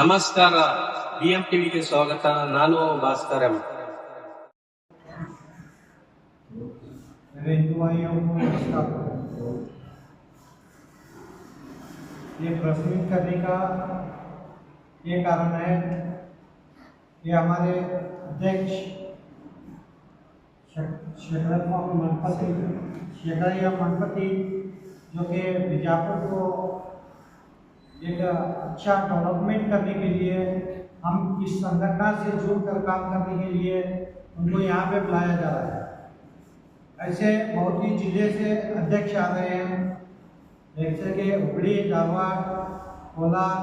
ನಮಸ್ಕಾರ, BM ಟಿವಿಗೆ ಸ್ವಾಗತ. ನಾನು ಭಾಸ್ಕರ್ ಎಂ. मेरे हिंदू भाइयों को नमस्कार। ये प्रश्न करने का ये कारण है कि हमारे अध्यक्ष शेखरैया मनपति जो कि बीजापुर को एक अच्छा डेवलपमेंट करने के लिए हम इस संगठन से जुड़कर काम करने के लिए उनको यहाँ पे बुलाया जा रहा है। ऐसे बहुत ही जिले से अध्यक्ष आ रहे हैं, जैसे कि हुबली, धारवाड़, कोलार,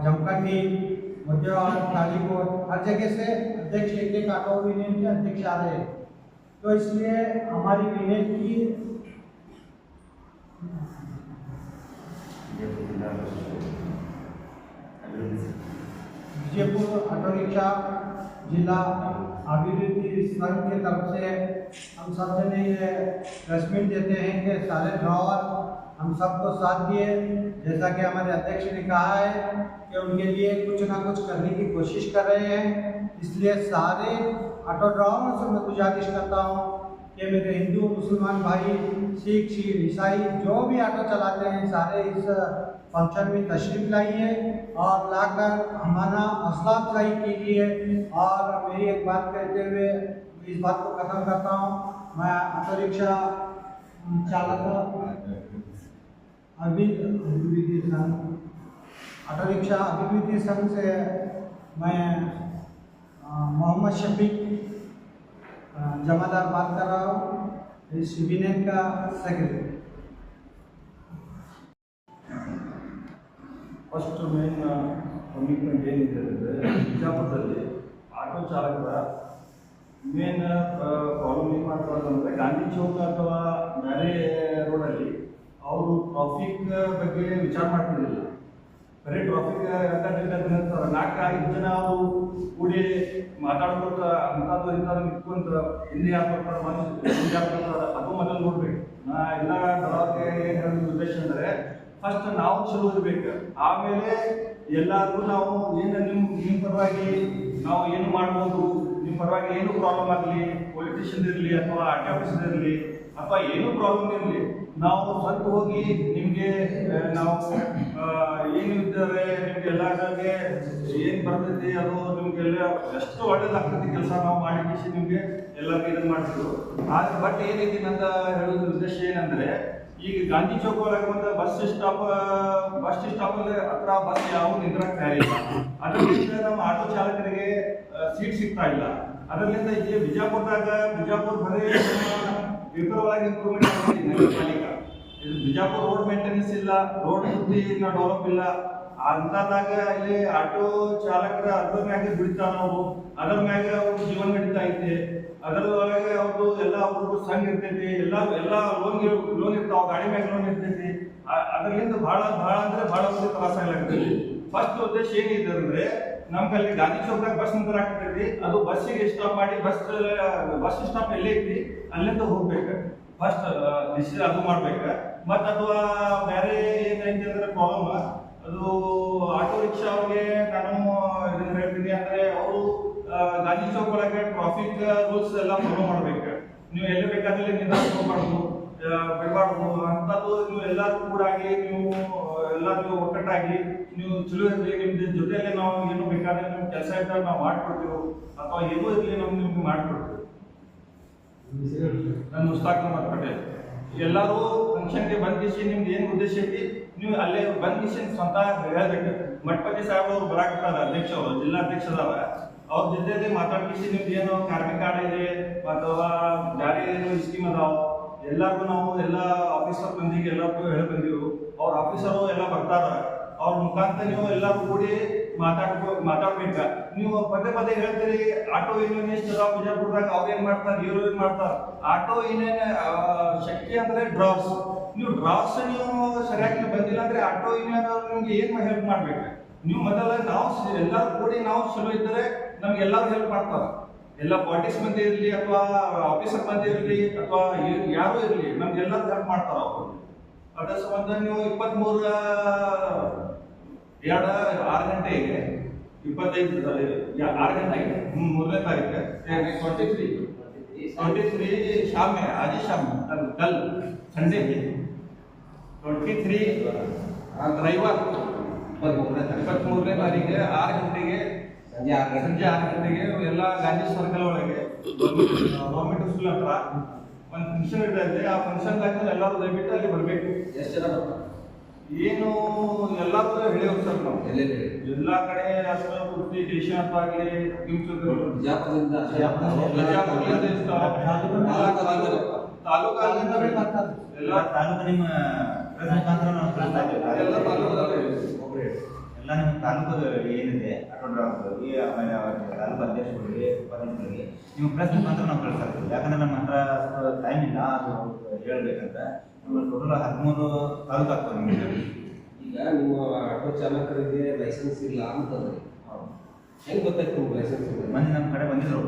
जमखंडी, मुद्देवाड़, कालीकोट, हर जगह से अध्यक्ष एक ऑटो यूनियन के अध्यक्ष आ रहे हैं। तो इसलिए हमारी यूनियन की विजयपुर ऑटो रिक्शा जिला अभिवृद्धि संघ की तरफ से हम सब जने ये प्रेस मीट देते हैं कि सारे ड्राइवर हम सबको साथ दिए। जैसा कि हमारे अध्यक्ष ने कहा है कि उनके लिए कुछ ना कुछ करने की कोशिश कर रहे हैं, इसलिए सारे ऑटो ड्राइवरों से मैं गुजारिश करता हूँ कि मेरे हिंदू मुसलमान भाई, सिख, ईसाई जो भी ऑटो चलाते हैं सारे इस फंक्शन में तशरीफ लाइए और लाकर हमारा हौसला अफजाई कीजिए। और मेरी एक बात कहते हुए इस बात को ख़त्म करता हूँ। मैं ऑटो रिक्शा चालक ऑटो रिक्शा अभिवृद्धि संघ से मैं मोहम्मद शफीक जमादार बात कर रहा हूँ, इस यूनियन का सेक्रेटरी। ಫಸ್ಟ್ ಮೇನ್ ಕಮಿಟ್ಮೆಂಟ್ ಏನಿದೆ ಅಂದರೆ ಬಿಜಾಪುರದಲ್ಲಿ ಆಟೋ ಚಾಲಕರ ಮೇನ್ ಪ್ರಾಬ್ಲಮ್ ಏನು ಮಾಡ್ತಾರೆ ಅಂದರೆ ಗಾಂಧಿ ಚೌಕ ಅಥವಾ ಬೇರೆ ರೋಡಲ್ಲಿ ಅವರು ಟ್ರಾಫಿಕ್ ಬಗ್ಗೆ ವಿಚಾರ ಮಾಡ್ತಿರಲಿಲ್ಲ. ಬರೀ ಟ್ರಾಫಿಕ್ ನಂತರ 4-5 ಜನ ಅವರು ಕೂಡಿ ಮಾತಾಡ್ಕೊತ ಅಂಥದ್ದು ಇಂಥದ್ದು ನಿಂತ್ಕೊಂತ ಹಿಂದೆ ಹಾಕ್ಬಿಡ್ತಾರೆ, ಹಿಂದೆ ಹಾಕ್ಬಿಡ್ತಾರೆ. ಅದು ಮೊದಲು ನೋಡ್ಬೇಕು. ಎಲ್ಲ ಬರೋಕ್ಕೆ ಏನು ಹೇಳೋದು ಉದ್ದೇಶ ಅಂದರೆ ಫಸ್ಟ್ ನಾವು ಚಲೋ ಇರ್ಬೇಕು, ಆಮೇಲೆ ಎಲ್ಲಾದ್ರೂ ನಾವು ಏನು ನಿಮ್ಮ ಪರವಾಗಿ ನಾವು ಏನು ಮಾಡ್ಬೋದು, ನಿಮ್ಮ ಪರವಾಗಿ ಏನು ಪ್ರಾಬ್ಲಮ್ ಆಗಲಿ, ಪೊಲಿಟಿಷಿಯನ್ ಇರಲಿ ಅಥವಾ ಆರ್ ಟಿ ಆಫೀಸರ್ ಇರಲಿ ಅಥವಾ ಏನು ಪ್ರಾಬ್ಲಮ್ ಇರಲಿ, ನಾವು ಸ್ವಲ್ಪ ಹೋಗಿ ನಿಮಗೆ ನಾವು ಏನು ಇದ್ದಾರೆ ನಿಮ್ಗೆಲ್ಲರಿಗೆ ಏನು ಬರ್ತೈತಿ ಅದು ನಿಮಗೆಲ್ಲ ಎಷ್ಟು ಒಳ್ಳೇದಾಗ್ತೈತಿ ಕೆಲಸ ನಾವು ಮಾಡಿಸಿ ನಿಮಗೆ ಎಲ್ಲರಿಗೂ ಇದನ್ನು ಮಾಡ್ತಿದ್ರು. ಆದರೆ ಬಟ್ ಏನೈತಿ ಅಂತ ಹೇಳೋದ್ರ ಉದ್ದೇಶ ಏನಂದರೆ, ಈಗ ಗಾಂಧಿ ಚೌಕ ಒಳಗೆ ಬಂದ ಬಸ್ ಸ್ಟಾಪಲ್ಲಿ ಹತ್ರ ಬಸ್ ಯಾವ ನಿಂದ್ರಕ್ಕೆ ತಯಾರಿಲ್ಲ. ಅದರಿಂದ ನಮ್ಮ ಆಟೋ ಚಾಲಕರಿಗೆ ಸೀಟ್ ಸಿಗ್ತಾ ಇಲ್ಲ. ಅದರಿಂದ ಇಲ್ಲಿ ಬಿಜಾಪುರ ಬರೀ ಪೇಪರ್ ಒಳಗೆ ಇಂಪ್ರೂವ್ಮೆಂಟ್ ಆಗಿದೆ ನಗರ ಪಾಲಿಕೆ. ಇದು ಬಿಜಾಪುರ ರೋಡ್ ಮೇಂಟೆನೆನ್ಸ್ ಇಲ್ಲ, ರೋಡ್ ಬುದ್ಧಿ ಡೆವಲಪ್ ಇಲ್ಲ. ಅಂಥದ್ದಾಗ ಇಲ್ಲಿ ಆಟೋ ಚಾಲಕರ ಅದ್ರ ಮ್ಯಾಗೆ ದುಡಿತಾರ ಅವರು, ಅದರ ಮ್ಯಾಗೆ ಅವ್ರ ಜೀವನ ನಡೀತಾ ಐತೆ. ಅದರೊಳಗೆ ಅವ್ರದ್ದು ಎಲ್ಲ ಅವ್ರಿಗೂ ಸಂಘ ಇರ್ತೈತಿ, ಎಲ್ಲ ಲೋನ್ ಇರ್ತಾವ, ಗಾಡಿ ಮ್ಯಾಗ ಲೋನ್ ಇರ್ತೈತಿ. ಅದರಿಂದ ಭಾಳ ಅಂದ್ರೆ ಭಾಳ ತ್ರಾಸ ಆಗ್ತೈತಿ. ಫಸ್ಟ್ ಉದ್ದೇಶ ಏನಿದೆ ಅಂದ್ರೆ, ನಮ್ಗೆ ಅಲ್ಲಿ ಗಾಂಧಿ ಚೌಕದಾಗ ಬಸ್ ನಿಂತರ ಆಗ್ತೈತಿ, ಅದು ಬಸ್ಸಿಗೆ ಸ್ಟಾಪ್ ಮಾಡಿ ಬಸ್ ಸ್ಟಾಪ್ ಎಲ್ಲೇ ಐತಿ ಅಲ್ಲಿಂದ ಹೋಗ್ಬೇಕು. ಫಸ್ಟ್ ಡಿಸಿಷನ್ ಅದು ಮಾಡ್ಬೇಕು. ಮತ್ತು ಅಥವಾ ಬೇರೆ ಏನೈತಿ ಅಂದ್ರೆ ಪ್ರಾಬ್ಲಮ್, ಅದು ಆಟೋ ರಿಕ್ಷಾ ಅವ್ರಿಗೆ ನಾನು ಇದನ್ನ ಹೇಳ್ತೀನಿ ಅಂದರೆ, ಅವರು ಗಾಂಧಿ ಚೌಕ್ ಒಳಗೆ ಟ್ರಾಫಿಕ್ ರೂಲ್ಸ್ ಎಲ್ಲ ಫಾಲೋ ಮಾಡ್ಬೇಕು. ನೀವು ಎಲ್ಲಿ ಬೇಕಾದಲ್ಲಿ ನಿಂತ್ಕೊಬಾರ್ದು, ಬಿಡಬಾರ್ದು ಅಂಥದ್ದು. ನೀವು ಎಲ್ಲರೂ ಕೂಡಾಗಿ ನೀವು ಎಲ್ಲರೂ ಒಕ್ಕಟ್ಟಾಗಿ ನೀವು ಚಲೋ ಇರಲಿ, ನಿಮ್ದು ಜೊತೆಯಲ್ಲಿ ನಾವು ಏನು ಬೇಕಾದ್ರೆ ನೀವು ಕೆಲಸ ಇದ್ದಾಗ ನಾವು ಮಾಡ್ಕೊಡ್ತೀವಿ, ಅಥವಾ ಏನೂ ಇರಲಿ ನಾವು ನಿಮ್ಗೆ ಮಾಡ್ಕೊಡ್ತೀವಿ. ನಾನು ಮುಸ್ತಾಕ್ ಅಹಮದ್ ಪಟೇಲ್. ಎಲ್ಲರೂ ಫಂಕ್ಷನ್ಗೆ ಬಂದಿಸಿ ನಿಮ್ದು ಏನು ಉದ್ದೇಶ ಐತಿ ನೀವು ಅಲ್ಲೇ ಬಂದಿಸಿ ಸ್ವಂತ ಹೇಳ್ಬೇಕು. ಮಠಪತಿ ಸಾಹೇಬ್ ಅವರು ಬರಾಕತ್ತಾರ, ಅಧ್ಯಕ್ಷ ಅವರು, ಜಿಲ್ಲಾಧ್ಯಕ್ಷ ಅದಾರ. ಅವ್ರ ಜೊತೆಯಲ್ಲಿ ಮಾತಾಡ್ಕಿಸಿ ನಿಮ್ದು ಏನು ಕಾರ್ಮಿಕ ಕಾರ್ಡ್ ಇದೆ ಅಥವಾ ಬೇರೆ ಏನು ಸ್ಕೀಮ್ ಅದಾವ ಎಲ್ಲರಿಗೂ ನಾವು ಎಲ್ಲ ಆಫೀಸರ್ ಮಂದಿಗೆ ಎಲ್ಲರಿಗೂ ಹೇಳಿ ಬಂದಿರು. ಅವ್ರ ಆಫೀಸರು ಎಲ್ಲ ಬರ್ತಾರ. ಅವ್ರ ಮುಖಾಂತರ ನೀವು ಎಲ್ಲರೂ ಕೂಡಿ ಮಾತಾಡ್ಬೇಕ. ನೀವು ಪದೇ ಹೇಳ್ತೀರಿ ಆಟೋ ಯೂನಿಯನ್ ಎಷ್ಟು ಅದಾವ ಬಿಜಾಪುರದಾಗ, ಅವ್ರು ಏನು ಮಾಡ್ತಾರೆ, ಇವ್ರು ಏನು ಮಾಡ್ತಾರೆ. ಆಟೋ ಯೂನಿಯನ್ ಶಕ್ತಿ ಅಂದರೆ ಡ್ರಾಪ್ಸ್. ನೀವು ಡ್ರಾಪ್ಸ್ ನೀವು ಸರಿಯಾಗಿ ಬಂದಿಲ್ಲ ಅಂದರೆ ಆಟೋ ಯೂನಿಯನ್ ಅವ್ರು ನಿಮ್ಗೆ ಏನು ಹೆಲ್ಪ್ ಮಾಡ್ಬೇಕು. ನೀವು ಮೊದಲ ನಾವು ಎಲ್ಲರೂ ಕೂಡಿ ನಾವು ಚಲೋ ಇದ್ದರೆ ನಮ್ಗೆ ಎಲ್ಲರೂ ಹೆಲ್ಪ್ ಮಾಡ್ತಾರೆ. ಎಲ್ಲ ಪಾಲಿಟಿಕ್ಸ್ ಮಂದಿ ಇರಲಿ ಅಥವಾ ಆಫೀಸರ್ ಮಂದಿ ಇರಲಿ ಅಥವಾ ಯಾರು ಇರಲಿ ನಮ್ಗೆಲ್ಲರೂ ಹೆಲ್ಪ್ ಮಾಡ್ತಾರೆ ಅವರು. ಅದರ ಸಂಬಂಧ ನೀವು 23 6 ಗಂಟೆಗೆ 25 6 ಗಂಟೆಗೆ 3ನೇ तारीख 23 शाम में आज ही शाम कल संडे 23 रविवार 23ನೇ तारीख 6 ಗಂಟೆಗೆ ಸಂಜೆ 6 ಗಂಟೆಗೆ ಎಲ್ಲ ಗಾಂಧಿ ಸರ್ಕಲ್ ಒಳಗೆ ಗೌರ್ಮೆಂಟ್ ಸ್ಕೂಲ್ ಹತ್ರ ಒಂದು ಫಂಕ್ಷನ್ ಇರ್ತದೆ. ಆ ಫಂಕ್ಷನ್ದಾಗ ಎಲ್ಲರೂ ದಯವಿಟ್ಟು ಅಲ್ಲಿ ಬರಬೇಕು. ಎಷ್ಟು ಜನ ಏನು ಎಲ್ಲರೂ ಹೇಳಿವ್ರು ಸರ್ ನಾವು ಎಲ್ಲಾ ಕಡೆ ಪೂರ್ತಿ ಸ್ಟೇಷನ್ ಹತ್ರ ಆಗಲಿ ಬಿಜಾಪುರದಿಂದ ತಾಲೂಕಾಲಿಂದ ಎಲ್ಲ ತಾಲೂಕು ನಿಮ್ಮ ಮುಖಾಂತರ ನಾವು ಕಳಿಸ್ತಾ ಇದ್ದೀವಿ. ಎಲ್ಲ ತಾಲೂಕಲ್ಲಿ ಎಲ್ಲ ನಿಮ್ಮ ತಾಲೂಕು ಏನಿದೆ ಆಟೋ ಡ್ರೈವರ್ಗಳಿಗೆ ಆಮೇಲೆ ತಾಲೂಕು ಅಧ್ಯಕ್ಷರಿಗೆ ಉಪಾಧ್ಯಕ್ಷರಿಗೆ ನಿಮ್ಮ ಪ್ರೆಸ್ ಮುಖಾಂತರ ನಾವು ಕಳಿಸ್ತಾ ಇದ್ದೀವಿ. ಯಾಕಂದ್ರೆ ನಮ್ಮ ಹತ್ರ ಟೈಮ್ ಇಲ್ಲ ಅದು ಹೇಳ್ಬೇಕಂತ. ನಮ್ಮ ಟೋಟಲ್ 13 ತಾಲೂಕು ಆಗ್ತವೆ ನಿಮಗೆ. ಈಗ ನಿಮ್ಮ ಆಟೋ ಚಾಲಕರಿಗೆ ಲೈಸೆನ್ಸ್ ಇಲ್ಲ ಅಂತಂದ್ರೆ ಹೆಂಗೆ ಗೊತ್ತಾಯ್ತು ನಿಮ್ಗೆ ಲೈಸೆನ್ಸ್ ಇಲ್ಲ? ಮೊನ್ನೆ ನಮ್ಮ ಕಡೆ ಬಂದಿದ್ರು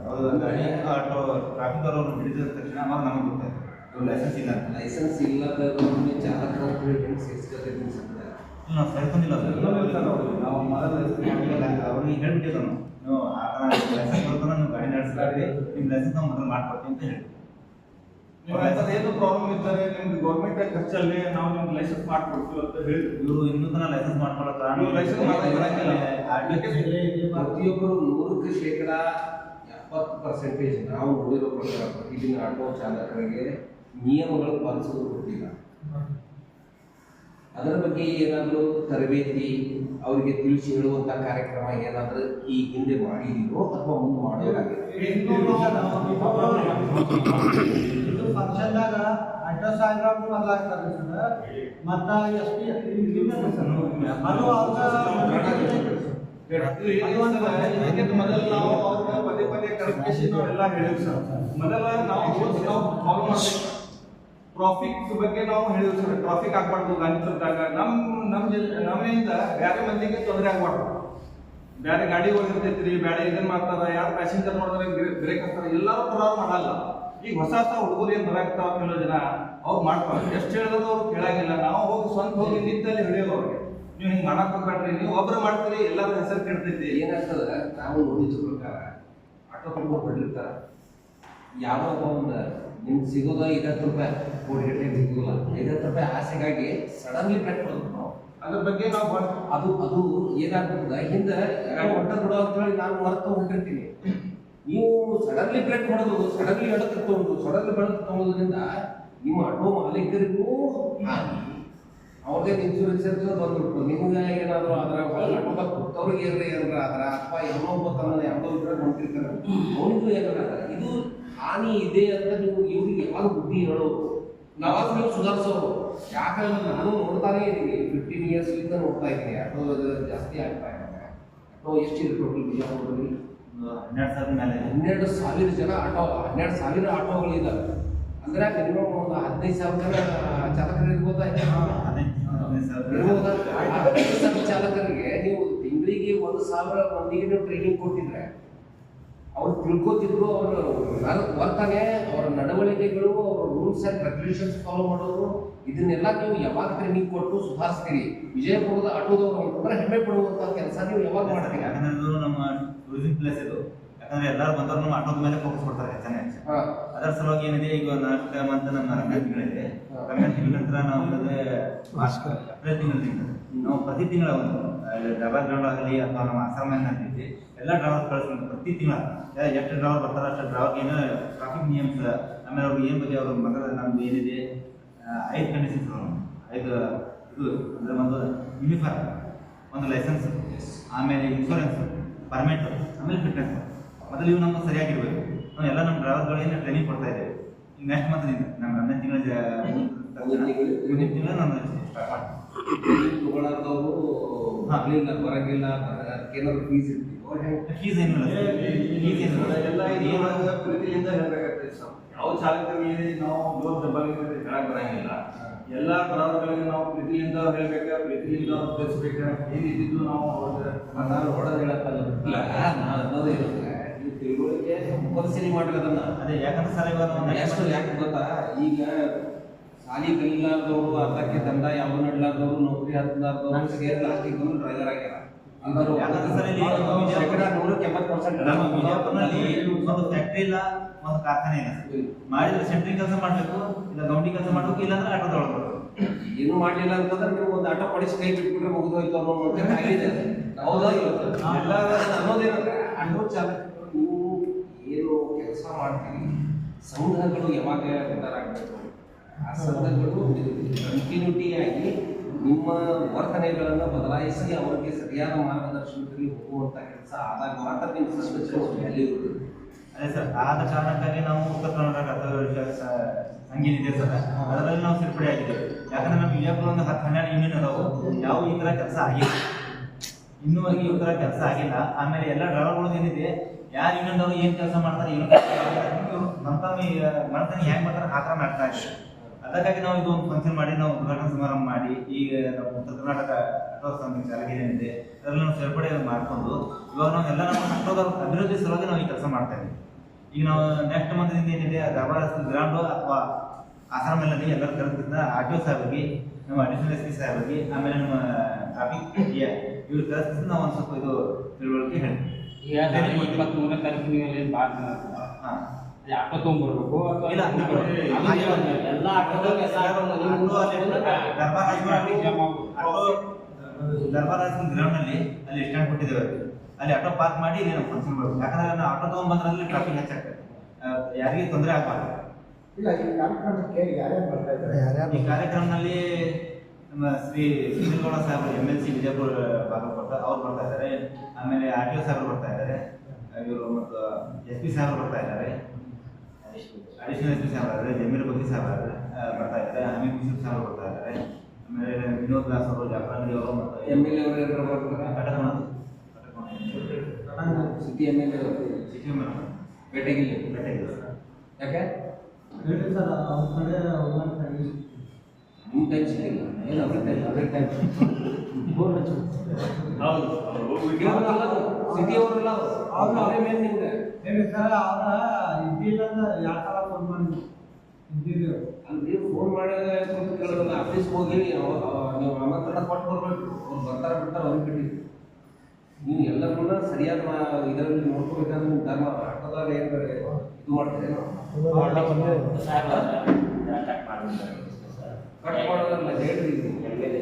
ಅವರು ಗಾಡಿ ಆಟೋ ಟ್ರಾಫಿಕ್ ಅವರು ಹಿಡಿದ ತಕ್ಷಣ ಅವಾಗ ನಮಗೆ ಗೊತ್ತಾಯ್ತು ಇವ್ರು ಲೈಸೆನ್ಸ್ ಇಲ್ಲ ಅಂತ. ಲೈಸೆನ್ಸ್ ಇಲ್ಲದವ್ರನ್ನ ಚಾಲಕರ ಅಂತ ಹೇಳಿ ಹೆಂಗೆ ಸೇರಿಸ್ಕೊಳ್ತೀವಿ ಸರ್? ನಾವು ಸೇರ್ಕೊಂಡಿಲ್ಲ ನಾವು ಅವ್ರಿಗೆ ಹೇಳ್ಬಿಟ್ಟಿದ್ರು ನೀವು ಆ ಥರ ಲೈಸೆನ್ಸ್ ಬರ್ತಾನೆ ನೀವು ಗಾಡಿ ನಡೆಸ್ಲಾಡಿ ನಿಮ್ಮ ಲೈಸೆನ್ಸ್ ನಾವು ಮೊದಲು ಮಾಡ್ಕೊಡ್ತೀವಿ ಅಂತ ಹೇಳಿ. ಏನು ಪ್ರಾಬ್ಲಮ್ ಇದ್ದಾರೆ ನಿಮ್ಗೆ ಗೌರ್ಮೆಂಟ್ ಖರ್ಚಲ್ಲಿ ನಾವು ನಿಮ್ಗೆ ಲೈಸೆನ್ಸ್ ಮಾಡ್ಕೊಡ್ತೀವಿ ಅಂತ ಹೇಳಿದ್ರು. ಇವರು ಇನ್ನೂ ತನಕ ಲೈಸೆನ್ಸ್ ಮಾಡ್ಕೊಳ್ಳೋಕೆ ನೀವು ಲೈಸೆನ್ಸ್ ಮಾಡಂಗಿಲ್ಲ. ಪ್ರತಿಯೊಬ್ಬರು 100% ನಾವು ನೋಡಿರೋ ಪ್ರಕಾರ ಪ್ರತಿದಿನ ಆಟೋ ಚಾಲಕರಿಗೆ ನಿಯಮಗಳು ಪಾಲಿಸೋದು ಗೊತ್ತಿಲ್ಲ. ಅದರ ಬಗ್ಗೆ ಏನಾದರೂ ತರಬೇತಿ ಅವರಿಗೆ ತಿಳಿಸಿ ಹೇಳುವಂತ ಕಾರ್ಯಕ್ರಮ ಏನಾದರೂ ಈ ಹಿಂದೆ ಮಾಡಿದೀರೋ ಅಥವಾ ಮುಂದೆ ಮಾಡೋದಾಗಿದೆ? ಇದು ಫಂಕ್ಷನ್ದಾಗ ಅಲ್ಟ್ರಾಸೌಂಡ್ ಮಾಡ್ಲಾಗ್ತಾರೆ ಸರ್. ಮತ್ತು SP ಅದು ಮೊದಲು ನಾವು ಅವ್ರಿಗೆ ಪದೇ ಪದೇ ಕರೆಕ್ಟೇಷನ್ ಎಲ್ಲ ಹೇಳಿವಿ ಸರ್. ಮೊದಲ ನಾವು ಫಾಲೋ ಮಾಡ್ಬೇಕು. ಟ್ರಾಫಿಕ್ ಬಗ್ಗೆ ನಾವು ಹೇಳಿವಿ ಸರ್. ಟ್ರಾಫಿಕ್ ಆಗ್ಬಾರ್ದು ಗಾಂಧಿ ಚೌಕದಾಗ. ನಮ್ಮಿಂದ ಬೇರೆ ಮಂದಿಗೆ ತೊಂದರೆ ಆಗ್ಬಾರ್ದು. ಬೇರೆ ಗಾಡಿ ಹೋಗಿರ್ತೈತ್ರಿ, ಬೇರೆ ಇದನ್ನ ಮಾಡ್ತಾರ, ಯಾರು ಪ್ಯಾಸೆಂಜರ್ ನೋಡಿದ್ರೆ ಬ್ರೇಕ್ ಹಾಕ್ತಾರೆ, ಎಲ್ಲರೂ ಪ್ರಾರಂಭ ಮಾಡಲ್ಲ. ಈಗ ಹೊಸ ಹುಡುಗರು ಏನ್ ಬರಾಕ್ತಾವ ಕೆಲವು ಜನ ಅವ್ರು ಮಾಡ್ತಾರೆ. ಎಷ್ಟು ಹೇಳಿದ್ರು ಅವ್ರು ಕೇಳಂಗಿಲ್ಲ. ನಾವು ಹೋಗಿ ಸ್ವಂತ ಹೋಗಿ ನಿಂತಲ್ಲಿ ಹೇಳಿಯೋದು ಅವ್ರಿಗೆ, ನೀವು ಹಿಂಗೆ ಮಾಡಕ್ ಹೋಗ್ಬೇಡ್ರಿ, ನೀವು ಒಬ್ರು ಮಾಡ್ತೀರಿ ಎಲ್ಲರೂ ಹೆಸರು ಕೆಡ್ತೈತಿ. ಏನಾಗ್ತದ, ನಾವು ನೋಡಿದ ಪ್ರಕಾರ ಆಟೋ ತುಂಬ ಹೊಡಿರ್ತಾರ. ಯಾವಾಗ ಒಂದು ನಿಮ್ಗೆ ಸಿಗೋದ 50 ರೂಪಾಯಿ ಕೋಟಿ ಗಟ್ಟಲೆ ಸಿಗೋಲ್ಲ. 50 ರೂಪಾಯಿ ಆಸೆಗಾಗಿ ಸಡನ್ಲಿ ಬ್ರೇಕ್ ಹೊಡೆದ್ರು ನಾವು. ಅದ್ರ ಬಗ್ಗೆ ನಾವು ಅದು ಏನಾಗ್ತದ, ಹಿಂದೆ ಹೊಟ್ಟ ಬಿಡೋ ಅಂತ ಹೇಳಿ ನಾನು ಮರೆತು ಹೊಂಟಿರ್ತೀನಿ. ನೀವು ಸಡನ್ಲಿ ಬ್ರೇಕ್ ಹೊಡೆದು ಸಡನ್ಲಿ ಎಡಕ್ಕೆ ತಗೊಂಡು ಸಡನ್ಲಿ ಬೆಳಕು ತಗೊಳ್ಳೋದ್ರಿಂದ ನಿಮ್ಮ ಆಟೋ ಮಾಲೀಕರಿಗೂ ಹಾನಿ, ಅವ್ರಿಗೆ ಇನ್ಶೂರೆನ್ಸ್ ಬಂದ್ಬಿಟ್ಟು ನಿಮ್ಗೆ ಏನಾದ್ರು ಅದರ ಆಟೋದಾಗ ಕೊಟ್ಟವ್ರಿಗೆ ಏನಾರ ಆದ್ರ ಅಥವಾ ಇನ್ನೊಬ್ಬ ತನ್ನ ಯಾವುದೋ ಇದ್ರಾಗ ಹೊಂಟಿರ್ತಾರೆ ಅವನಿಗೂ ಏನಾರ ಇದು ಹಾನಿ ಇದೆ ಅಂತ ನೀವು ಇವ್ರಿಗೆ ಯಾವಾಗ ಬುದ್ಧಿ ಹೇಳೋದು, ಯಾವಾಗ ನೀವು ಸುಧಾರಿಸೋರು. ಯಾಕಂದ್ರೆ ನಾನು ನೋಡ್ತಾನೆ ಇದ್ದೀನಿ, 15 ಇಯರ್ಸ್ಲಿಂದ ನೋಡ್ತಾ ಇದ್ದೀನಿ. ಆಟೋ ಜಾಸ್ತಿ ಆಗ್ತಾ ಇದೆ. ಆಟೋ ಎಷ್ಟಿದೆ ಟೋಟಲ್ ಬಿಜಾಪುರದಲ್ಲಿ? 12,000 ಮೇಲೆ 12,000 ಜನ ಆಟೋ, 12,000 ಆಟೋಗಳಿದ್ದಾವೆ. ಅಂದ್ರೆ ಮಿನಿಮಮ್ ಒಂದು 15,000 ಜನ ಚಾಲಕರು ಇರ್ಬೋದಾ? 15,000 ಚಾಲಕರಿಗೆ ನೀವು ತಿಂಗಳಿಗೆ 1,000 ಮಂದಿಗೆ ನೀವು ಟ್ರೈನಿಂಗ್ ಕೊಟ್ಟಿದ್ರೆ ಅವ್ರು ತಿಳ್ಕೊತಿದ್ರು. ಅವ್ರ ವರ್ತನೆ, ಅವರ ನಡವಳಿಕೆಗಳು, ಅವ್ರ ರೂಲ್ಸ್ ಅಂಡ್ ರೆಗ್ಯುಲೇಷನ್ಸ್ ಫಾಲೋ ಮಾಡೋದು, ಇದನ್ನೆಲ್ಲ ನೀವು ಯಾವಾಗ ಟ್ರೈನಿಂಗ್ ಕೊಟ್ಟು ಸುಧಾರಿಸ್ತೀರಿ? ವಿಜಯಪುರದ ಆಟೋದವರು ಅಂತಂದ್ರೆ ಹೆಮ್ಮೆ ಪಡುವಂತ ಕೆಲಸ ನೀವು ಯಾವಾಗ ಮಾಡ್ತೀರಿ? ಯಾಕಂದ್ರೆ ಇದು ನಮ್ಮ ಟೂರಿಸಂ ಪ್ಲೇಸ್ ಇದು. ಯಾಕಂದ್ರೆ ಎಲ್ಲರೂ ಬಂದವರು ನಮ್ಮ ಆಟೋದ ಮೇಲೆ ಫೋಕಸ್ ಕೊಡ್ತಾರೆ ಚೆನ್ನಾಗಿ. ಅದರ ಸಲುವಾಗಿ ಏನಿದೆ, ಈಗ ನಾಲ್ಕು ಮಂತ್ ನಮ್ಮ ರಂಗನ ತಿಂಗಳಿದೆ. ರಂಗನ ತಿಂಗಳ ನಂತರ ನಾವು ಏಪ್ರಿಲ್ ತಿಂಗಳು ನಾವು ಪ್ರತಿ ತಿಂಗಳ ಒಂದು ಡ್ರೈವರ್ ಆಗಲಿ ಅಥವಾ ನಮ್ಮ ಆಶ್ರಮ ಏನಾಗ್ತೈತಿ ಎಲ್ಲ ಡ್ರೈವರ್ ಕಳಿಸ್ಕೊಂಡು ಪ್ರತಿ ತಿಂಗಳ ಎಷ್ಟು ಡ್ರೈವರ್ ಬರ್ತಾರೆ ಅಷ್ಟು ಡ್ರೈವರ್ಗೆ ಏನೋ ಟ್ರಾಫಿಕ್ ನಿಯಮ್ಸ್, ಆಮೇಲೆ ಅವ್ರಿಗೆ ಏನು ಬಗ್ಗೆ ಅವ್ರ ಮೊದಲು ನಮ್ದು ಏನಿದೆ 5 ಕಂಡೀಷನ್ಸ್, 5 ಇದು ಅಂದರೆ ಒಂದು ಯೂನಿಫಾರ್ಮ್, ಒಂದು ಲೈಸೆನ್ಸ್, ಆಮೇಲೆ ಇನ್ಶೂರೆನ್ಸ್, ಪರ್ಮಿಟ್, ಆಮೇಲೆ ಫಿಟ್ನೆಸ್. ಮೊದಲು ಇವು ನಮ್ಗೆ ಸರಿಯಾಗಿರ್ಬೇಕು. ನಾವು ಎಲ್ಲ ನಮ್ಮ ಡ್ರೈವರ್ಗಳೇನು ಟ್ರೈನಿಂಗ್ ಕೊಡ್ತಾ ಇದ್ದೇವೆ. ಈಗ ನೆಕ್ಸ್ಟ್ ಮಂತ್ದಿಂದ ನಮ್ಮ 12 ತಿಂಗಳ ನಾನು ಸ್ಟಾರ್ಟ್ ಮಾಡ್ತೀನಿ. ತಗೊಳ್ಳೋದವರು ಬರಲಿಲ್ಲ, ಬರಂಗಿಲ್ಲ, ಏನಾದ್ರು ಫೀಸ್ ಇರ್ತೀವಿ? ಫೀಸ್ ಏನಿಲ್ಲ, ಎಲ್ಲ ಇದ್ರೊಳಗೆ ಪ್ರೀತಿಯಿಂದ ಹೇಳ್ಬೇಕಾಗ್ತದೆ ಸರ್. ಯಾವ ಚಾಲಕರಿಗೆ ನಾವು ಡೋರ್ ಡಬ್ಬಲ್ ಹೇಳಕ್ ಬರಂಗಿಲ್ಲ. ಎಲ್ಲ ಡ್ರೈವರ್ಗಳಿಗೆ ನಾವು ಪ್ರೀತಿಯಿಂದ ಹೇಳ್ಬೇಕ, ಪ್ರೀತಿಯಿಂದ ತಿಳಿಸ್ಬೇಕ. ಏನಿದ್ದು ನಾವು ಅವ್ರಿಗೆ ನಾನು ಹೊಡೆದು ಹೇಳಕ್ಕಲ್ಲ, ನಾನು ಅನ್ನೋದು ಇರುತ್ತೆ. ನೀವು ತಿಳುವಳಿಕೆ ಪರಿಶೀಲನೆ ಮಾಡಿರೋದನ್ನ ಅದೇ ಯಾಕಂದ್ರೆ ಸರ್ ಇವಾಗ ಎಷ್ಟು ಯಾಕೆ ಗೊತ್ತಾ, ಈಗ ಸಾಲಿ ಕಲಿಲಾರ್ದವರು ಅರ್ಧಕ್ಕೆ ದಂಡ ಯಾವ ನಡ್ಲಾರ್ದವರು ನೌಕರಿ ಹತ್ತಲಾರ್ದವರು ಸೇರಿ ಲಾಸ್ಟಿಗೆ ಬಂದು ಡ್ರೈವರ್ ಆಗ್ಯಾರ. ಯಾಕಂದ್ರೆ ಸರ್ ಇಲ್ಲಿ ಶೇಕಡ 100-70% ನಮ್ಮ ವಿಜಯಪುರದಲ್ಲಿ ಒಂದು ಫ್ಯಾಕ್ಟ್ರಿ ಇಲ್ಲ, ಒಂದು ಕಾರ್ಖಾನೆ ಇಲ್ಲ. ಮಾಡಿದ್ರೆ ಸೆಂಟ್ರಿಂಗ್ ಕೆಲಸ ಮಾಡ್ಬೇಕು, ಇಲ್ಲ ಗೌಂಡಿ ಕೆಲಸ ಮಾಡ್ಬೇಕು, ಇಲ್ಲಾಂದ್ರೆ ಆಟೋ ತಗೊಳ್ಬೇಕು. ಏನು ಮಾಡ್ಲಿಲ್ಲ ಅಂತಂದ್ರೆ ನೀವು ಒಂದು ಆಟೋ ಪಡಿಸಿ ಕೈ ಬಿಟ್ಬಿಟ್ರೆ ಮುಗಿದೋಯ್ತು ಅನ್ನೋ ಮತ್ತೆ ಆಗಿದೆ. ಹೌದಾ ಎಲ್ಲ ಅನ್ನೋದೇನಂದ್ರೆ ಆಟೋ ಚಾಲಕರು ನೀವು ಏನು ಕೆಲಸ ಮಾಡ್ತೀವಿ, ಸಂಘಗಳು ಯಾವಾಗ ಉದ್ದಾರಾಗಬೇಕು, ಆ ಸಂಘಗಳು ಕಂಟಿನ್ಯೂಟಿಯಾಗಿ ನಿಮ್ಮ ವರ್ತನೆಗಳನ್ನು ಬದಲಾಯಿಸಿ ಅವರಿಗೆ ಸರಿಯಾದ ಮಾರ್ಗದರ್ಶನದಲ್ಲಿ ಹೋಗುವಂತ ಕೆಲಸ ಆದಾಗ ಮಾತ್ರ ನಿಮ್ಮ ಸಂಘಟನೆ ವ್ಯಾಲ್ಯೂ ಇರ್ತದೆ. ಅದೇ ಸರ್, ಆದ ಕಾರಣಕ್ಕಾಗಿ ನಾವು ಉತ್ತರ ಕರ್ನಾಟಕ ಸಂಘ ಇದೆ ಸರ್, ಅದರಲ್ಲಿ ನಾವು ಸೇರ್ಪಡೆ ಆಗಿದ್ದೇವೆ. ಯಾಕಂದ್ರೆ ನಮ್ಮ ವಿಜಯಪುರ ಒಂದು 10-12 ಯೂನಿಯನ್ ಅದಾವು, ಯಾವ ಈ ಥರ ಕೆಲಸ ಆಗಿಲ್ಲ, ಇನ್ನೂವರೆಗೆ ಈ ಥರ ಕೆಲಸ ಆಗಿಲ್ಲ. ಆಮೇಲೆ ಎಲ್ಲ ಡ್ರೈವರ್ಗಳು ಏನಿದೆ, ಯಾರು ಯೂನಿಯನ್ದವರು ಏನು ಕೆಲಸ ಮಾಡ್ತಾರೆ, ಏನು ನಮ್ಮ ಮನತನ ಹೆಂಗೆ ಮಾಡ್ತಾರೆ ಆ ಥರ ಮಾಡ್ತಾ ಇದ್ದಾರೆ. ಅದಕ್ಕಾಗಿ ನಾವು ಇದು ಒಂದು ಫಂಕ್ಷನ್ ಮಾಡಿ, ನಾವು ಉದ್ಘಾಟನಾ ಸಮಾರಂಭ ಮಾಡಿ, ಈಗ ನಮ್ಮ ಉತ್ತರ ಕರ್ನಾಟಕ ಆಟೋ ಸಂಘ ಚಾಲಕಿ ಏನಿದೆ ಅದರಲ್ಲಿ ನಾವು ಸೇರ್ಪಡೆ ಮಾಡಿಕೊಂಡು ಇವಾಗ ನಾವು ಎಲ್ಲ ನಮ್ಮ ಆಟೋದ ಅಭಿವೃದ್ಧಿ ಸಲುವಾಗಿ ನಾವು ಈ ಕೆಲಸ ಮಾಡ್ತಾ ಇದ್ದೀವಿ. ಈಗ ನಾವು ನೆಕ್ಸ್ಟ್ ಮಂತ್ದಿಂದ ಏನಿದೆ ಧಾರವಾಡ ಗ್ರಾಂಡು ಅಥವಾ ಆಸಾಮಲ್ಲಿ ಎಲ್ಲರ ಕರೆದಿಂದ ಆರ್ ಟಿ ಒ ಸಾಹೇಬರಿಗೆ, ನಮ್ಮ ಅಡಿಷನಲ್ ಎಸ್ ಪಿ ಸಾಹೇಬರಿಗೆ, ಆಮೇಲೆ ನಮ್ಮ ಟ್ರಾಫಿಕ್ ಇವ್ರ ಕರೆಸಿದ ನಾವು ಒಂದು ಸ್ವಲ್ಪ ಇದು ತಿಳುವಳಿಕೆ ಹೇಳ್ತೀವಿ. ಈಗ 23ನೇ ತಾರೀಕಿನಲ್ಲಿ ಹಾಂ ಆಟೋ ತೊಗೊಂಡ್ಬರ್ಬೇಕು ಇಲ್ಲ, ಎಲ್ಲ ಆಟೋದಾಗ ದರ್ಬಾರ್ ಹಾಸ್ಪಿಟಲ್ ಗ್ರೌಂಡ್ನಲ್ಲಿ ಅಲ್ಲಿ ಸ್ಟ್ಯಾಂಡ್ ಕೊಟ್ಟಿದ್ದೇವೆ, ಅಲ್ಲಿ ಆಟೋ ಪಾರ್ಕ್ ಮಾಡಿ ಇಲ್ಲಿ ನಾವು ಫಂಕ್ಷನ್ ಮಾಡಬೇಕು. ಯಾಕಂದ್ರೆ ನಾವು ಆಟೋ ತೊಗೊಂಡ್ಬಂದ್ರಲ್ಲಿ ಟ್ರಾಫಿಕ್ ಹೆಚ್ಚಾಗ್ತದೆ, ಯಾರಿಗೆ ತೊಂದರೆ ಆಗಬಾರ್ದು. ಈ ಕಾರ್ಯಕ್ರಮದಲ್ಲಿ ನಮ್ಮ ಶ್ರೀ ಸುನೀಲ್ಗೌಡ ಸಾಹೇಬರು MLC ವಿಜಯಪುರ ಬಾಗಲಕೋಟ ಅವ್ರು ಬರ್ತಾ ಇದ್ದಾರೆ, ಆಮೇಲೆ ಆರ್ ಟಿ ಒ ಸಾಹೇಬರು ಬರ್ತಾ ಇದ್ದಾರೆ, ಇವರು ಮತ್ತು SP ಸಾಹೇಬರು ಬರ್ತಾ ಇದ್ದಾರೆ, ಅಡಿಷನಲ್ SP ಸಾಹೇಬರು ಜಮೀರ್ ಬಗ್ಗೆ ಸಾಹೇಬರು ಬರ್ತಾ ಇದ್ದಾರೆ, ಹಮೀದ್ ಯೂಸುಫ್ ಸಾಹೇಬರು ಬರ್ತಾ ಇದ್ದಾರೆ, ಆಮೇಲೆ ವಿನೋದ್ ದಾಸ್ ಅವರು, ಜಾಫರ್ ಅಂಗಡಿ ಅವರು ಮತ್ತು MLA ಅವರು ಬರ್ತಾರೆ, ಸಿಟಿ MLA ಸಿಟಿ ಭೇಟಿಗಿಲ್ಲ. ಯಾಕೆ ಹೇಳಿ ಸರ್, ಅವ್ರ ಕಡೆ ನಿಮ್ಮ ಟೈಮ್ ಸಿಕ್ಕಿಲ್ಲ, ಏನು ಅವ್ರ ಟೈಮ್ ಸಿಟಿ ಅವರೆಲ್ಲ ಅವರೇ ಮೇನ್ ನಿಮ್ಗೆ ಹೇಳಿ ಸರ್, ಅವ್ರ ಇದ್ದಿಲ್ಲ ಅಂದ್ರೆ ಯಾವ ಥರ ಫೋನ್ ಮಾಡಿ ಇದ್ದೀರಿ ಅಲ್ಲಿ ಫೋನ್ ಮಾಡಿದ್ರೆ ಕೇಳೋಲ್ಲ, ಆಫೀಸ್ಗೆ ಹೋಗಿ ನೀವು ಆಮಂತ್ರಣ ಕೊಟ್ಟು ಬರ್ಬೇಕು, ಅವ್ರು ಬರ್ತಾರೆ ಬಿಡ್ತಾರೆ ಅವ್ರಿಗೆ ಬಿಟ್ಟಿದ್ದು. ನೀವು ಎಲ್ಲರನ್ನ ಸರಿಯಾದ ಇದರಲ್ಲಿ ನೋಡ್ಕೋಬೇಕಾದ್ರೆ ನಿಮ್ಮ ಧರ್ಮ ಆಟೋದಾಗ ಏನು ಇದು ಮಾಡ್ತೀರಿ ಕಟ್ ಮಾಡೋದಲ್ಲ ಹೇಳ್ರಿ. MLA